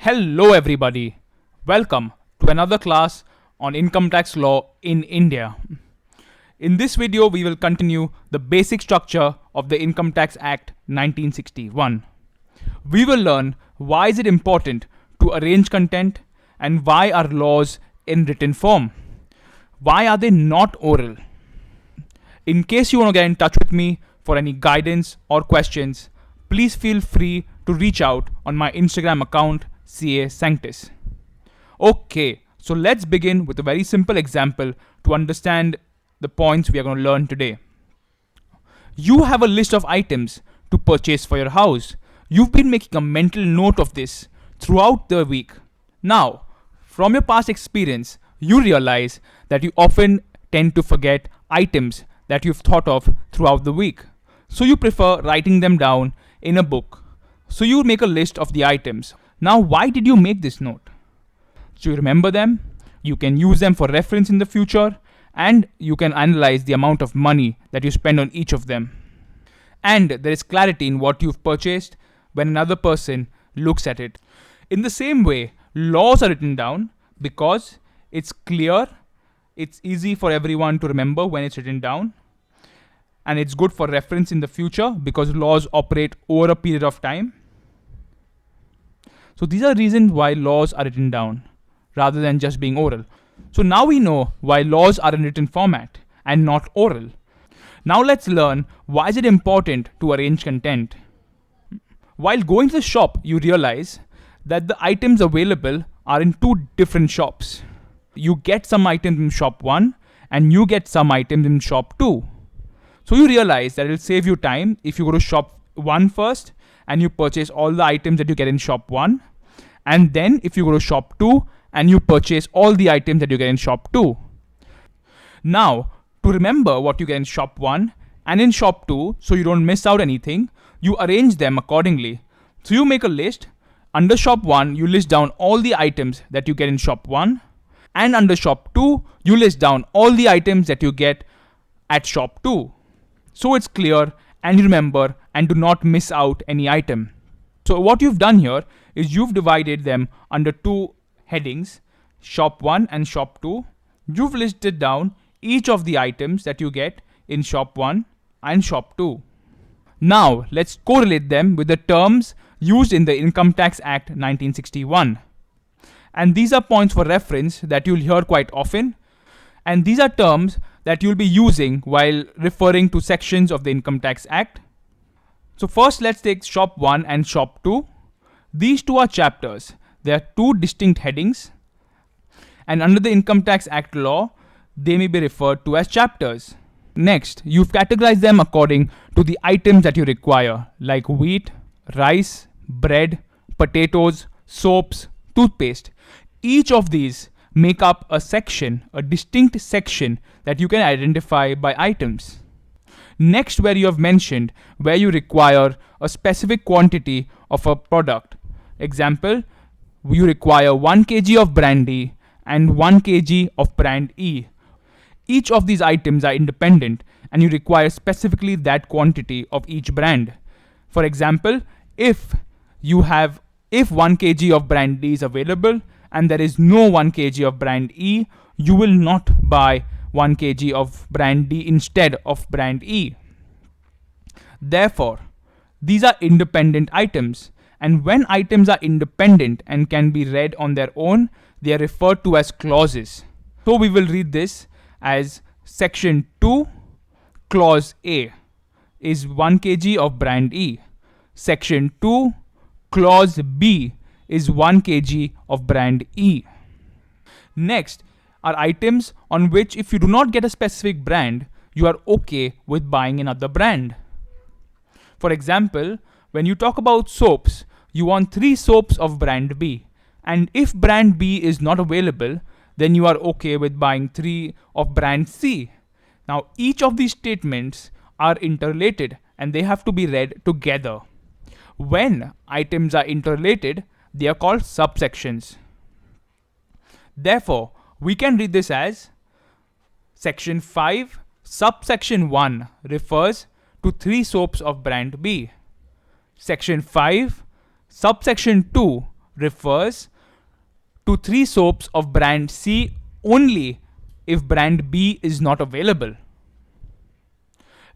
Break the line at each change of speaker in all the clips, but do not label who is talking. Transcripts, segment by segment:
Hello, everybody. Welcome to another class on income tax law in India. In this video, we will continue the basic structure of the Income Tax Act 1961. We will learn why is it important to arrange content and why are laws in written form. Why are they not oral? In case you want to get in touch with me for any guidance or questions, please feel free to reach out on my Instagram account CA Sanctus. Okay, so let's begin with a very simple example to understand the points we are going to learn today. You have a list of items to purchase for your house. You've been making a mental note of this throughout the week. Now, from your past experience, you realize that you often tend to forget items that you've thought of throughout the week. So you prefer writing them down in a book. So you make a list of the items. Now, why did you make this note? So you remember them, you can use them for reference in the future, and you can analyze the amount of money that you spend on each of them. And there is clarity in what you've purchased when another person looks at it. In the same way, laws are written down because it's clear, it's easy for everyone to remember when it's written down, and it's good for reference in the future because laws operate over a period of time. So these are reasons why laws are written down rather than just being oral. So now we know why laws are in written format and not oral. Now let's learn why is it important to arrange content. While going to the shop, you realize that the items available are in two different shops. You get some items in shop 1 and you get some items in shop 2. So you realize that it will save you time if you go to shop 1 first and you purchase all the items that you get in shop 1, and then if you go to shop 2 and you purchase all the items that you get in shop 2. Now, to remember what you get in shop 1 and in shop 2 so you don't miss out anything, you arrange them accordingly. So you make a list. Under shop 1, you list down all the items that you get in shop 1, and under shop 2, you list down all the items that you get at shop 2. So it's clear and you remember and do not miss out any item. So what you've done here is you've divided them under two headings, shop 1 and shop 2. You've listed down each of the items that you get in shop 1 and shop 2. Now let's correlate them with the terms used in the Income Tax Act 1961. And these are points for reference that you'll hear quite often. And these are terms that you'll be using while referring to sections of the Income Tax Act. So first, let's take shop 1 and shop 2. These two are chapters. They are two distinct headings. And under the Income Tax Act law, they may be referred to as chapters. Next, you've categorized them according to the items that you require, like wheat, rice, bread, potatoes, soaps, toothpaste. Each of these make up a section, a distinct section that you can identify by items. Next, where you have mentioned where you require a specific quantity of a product. Example, you require 1 kg of brandy and 1 kg of brand E. Each of these items are independent and you require specifically that quantity of each brand. For example, if 1 kg of brand D is available and there is no 1 kg of brand E, you will not buy 1 kg of brand D instead of brand E. Therefore, these are independent items, and when items are independent and can be read on their own, they are referred to as clauses. So we will read this as section 2, clause A is 1 kg of brand E. Section 2, clause B is 1 kg of brand E. Next are items on which if you do not get a specific brand, you are okay with buying another brand. For example, when you talk about soaps, you want 3 soaps of brand B. And if brand B is not available, then you are okay with buying 3 of brand C. Now, each of these statements are interrelated and they have to be read together. When items are interrelated, they are called subsections. Therefore, we can read this as section 5, subsection 1 refers to 3 soaps of brand B. Section 5, subsection 2 refers to 3 soaps of brand C only if brand B is not available.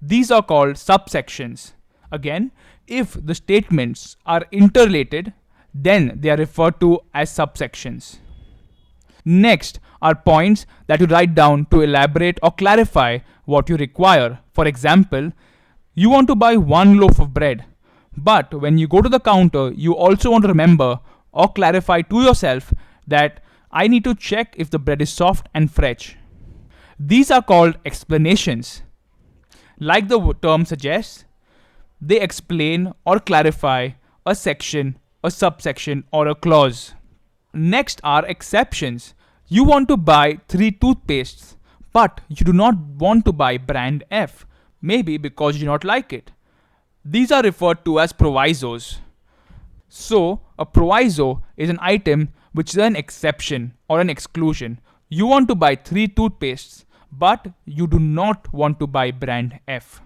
These are called subsections. Again, if the statements are interrelated, then they are referred to as subsections. Next are points that you write down to elaborate or clarify what you require. For example, you want to buy 1 loaf of bread, but when you go to the counter, you also want to remember or clarify to yourself that I need to check if the bread is soft and fresh. These are called explanations. Like the term suggests, they explain or clarify a section, a subsection, or a clause. Next are exceptions. You want to buy 3 toothpastes, but you do not want to buy brand F, maybe because you do not like it. These are referred to as provisos. So, a proviso is an item which is an exception or an exclusion. You want to buy 3 toothpastes, but you do not want to buy brand F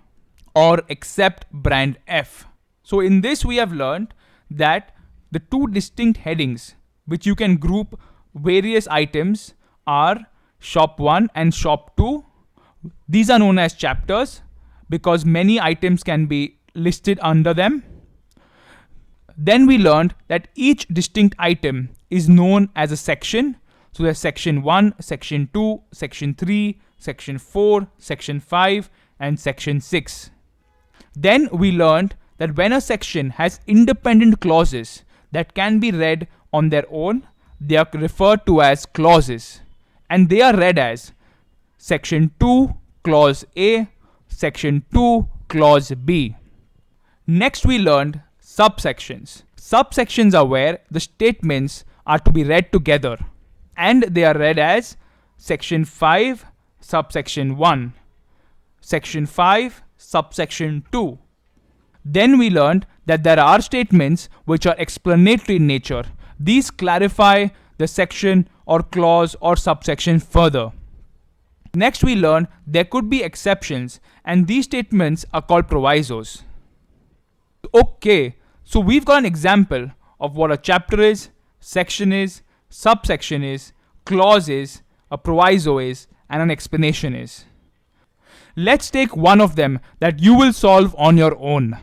or accept brand F. So in this we have learned that the 2 distinct headings which you can group various items are shop 1 and shop 2. These are known as chapters because many items can be listed under them. Then we learned that each distinct item is known as a section. So there's section 1, section 2, section 3, section 4, section 5, and section 6. Then we learned that when a section has independent clauses that can be read on their own, they are referred to as clauses. And they are read as section 2, clause A, section 2, clause B. Next we learned subsections. Subsections are where the statements are to be read together, and they are read as section 5, subsection 1, section 5, subsection 2. Then we learned that there are statements which are explanatory in nature. These clarify the section or clause or subsection further. Next we learned there could be exceptions, and these statements are called provisos. Okay, so we've got an example of what a chapter is, section is, subsection is, clause is, a proviso is, and an explanation is. Let's take one of them that you will solve on your own.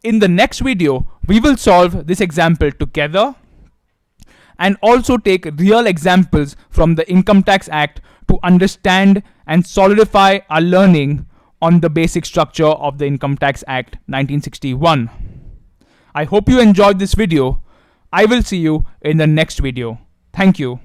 In the next video, we will solve this example together and also take real examples from the Income Tax Act to understand and solidify our learning on the basic structure of the Income Tax Act 1961. I hope you enjoyed this video. I will see you in the next video. Thank you.